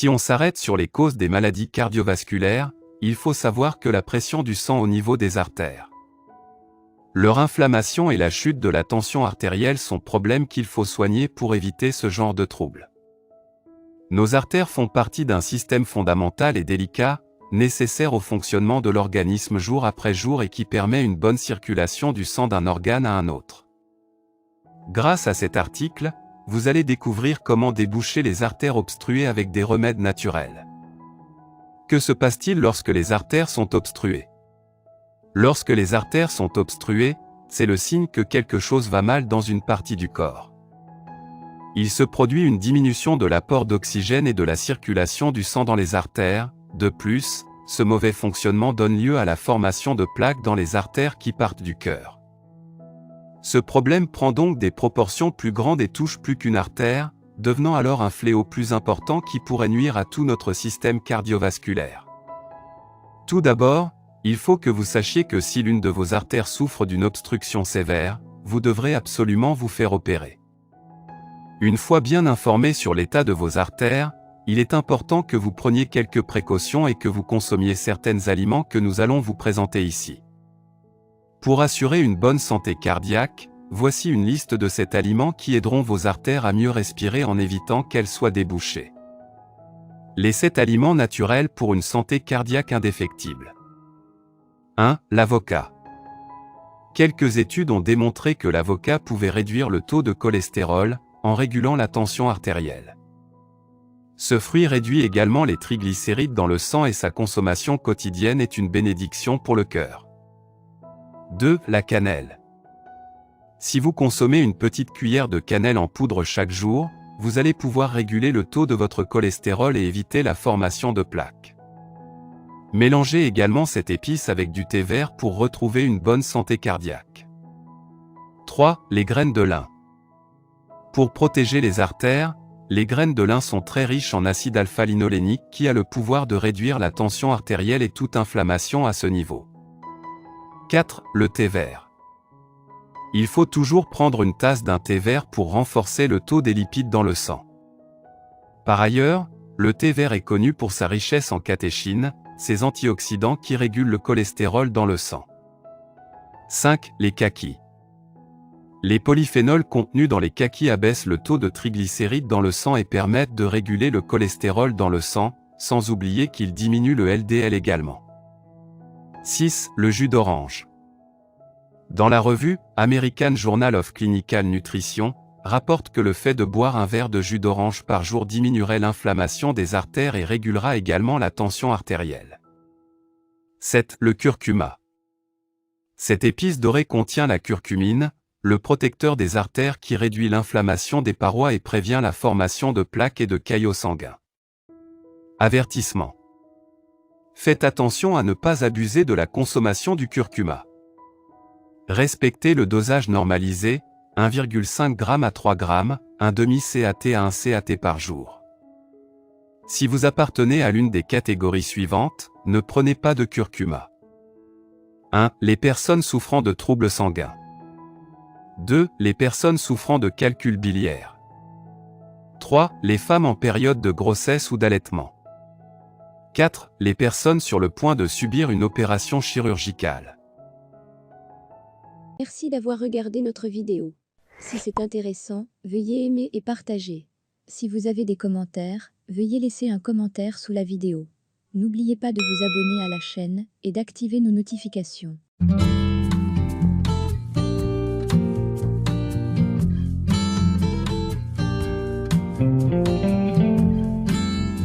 Si on s'arrête sur les causes des maladies cardiovasculaires, il faut savoir que la pression du sang au niveau des artères, leur inflammation et la chute de la tension artérielle sont problèmes qu'il faut soigner pour éviter ce genre de troubles. Nos artères font partie d'un système fondamental et délicat, nécessaire au fonctionnement de l'organisme jour après jour et qui permet une bonne circulation du sang d'un organe à un autre. Grâce à cet article, vous allez découvrir comment déboucher les artères obstruées avec des remèdes naturels. Que se passe-t-il lorsque les artères sont obstruées? Lorsque les artères sont obstruées, c'est le signe que quelque chose va mal dans une partie du corps. Il se produit une diminution de l'apport d'oxygène et de la circulation du sang dans les artères. De plus, ce mauvais fonctionnement donne lieu à la formation de plaques dans les artères qui partent du cœur. Ce problème prend donc des proportions plus grandes et touche plus qu'une artère, devenant alors un fléau plus important qui pourrait nuire à tout notre système cardiovasculaire. Tout d'abord, il faut que vous sachiez que si l'une de vos artères souffre d'une obstruction sévère, vous devrez absolument vous faire opérer. Une fois bien informé sur l'état de vos artères, il est important que vous preniez quelques précautions et que vous consommiez certains aliments que nous allons vous présenter ici. Pour assurer une bonne santé cardiaque, voici une liste de ces aliments qui aideront vos artères à mieux respirer en évitant qu'elles soient débouchées. Les 7 aliments naturels pour une santé cardiaque indéfectible. 1. L'avocat. Quelques études ont démontré que l'avocat pouvait réduire le taux de cholestérol, en régulant la tension artérielle. Ce fruit réduit également les triglycérides dans le sang et sa consommation quotidienne est une bénédiction pour le cœur. 2. La cannelle. Si vous consommez une petite cuillère de cannelle en poudre chaque jour, vous allez pouvoir réguler le taux de votre cholestérol et éviter la formation de plaques. Mélangez également cette épice avec du thé vert pour retrouver une bonne santé cardiaque. 3. Les graines de lin. Pour protéger les artères, les graines de lin sont très riches en acide alpha-linolénique qui a le pouvoir de réduire la tension artérielle et toute inflammation à ce niveau. 4. Le thé vert. Il faut toujours prendre une tasse d'un thé vert pour renforcer le taux des lipides dans le sang. Par ailleurs, le thé vert est connu pour sa richesse en catéchines, ces antioxydants qui régulent le cholestérol dans le sang. 5. Les kakis. Les polyphénols contenus dans les kakis abaissent le taux de triglycérides dans le sang et permettent de réguler le cholestérol dans le sang, sans oublier qu'ils diminuent le LDL également. 6. Le jus d'orange. Dans la revue American Journal of Clinical Nutrition, rapporte que le fait de boire un verre de jus d'orange par jour diminuerait l'inflammation des artères et régulera également la tension artérielle. 7. Le curcuma. Cette épice dorée contient la curcumine, le protecteur des artères qui réduit l'inflammation des parois et prévient la formation de plaques et de caillots sanguins. Avertissement. Faites attention à ne pas abuser de la consommation du curcuma. Respectez le dosage normalisé, 1,5 g à 3 g, un demi-CAT à 1 CAT par jour. Si vous appartenez à l'une des catégories suivantes, ne prenez pas de curcuma. 1. Les personnes souffrant de troubles sanguins. 2. Les personnes souffrant de calcul biliaire. 3. Les femmes en période de grossesse ou d'allaitement. 4. Les personnes sur le point de subir une opération chirurgicale. Merci d'avoir regardé notre vidéo. Si c'est intéressant, veuillez aimer et partager. Si vous avez des commentaires, veuillez laisser un commentaire sous la vidéo. N'oubliez pas de vous abonner à la chaîne et d'activer nos notifications.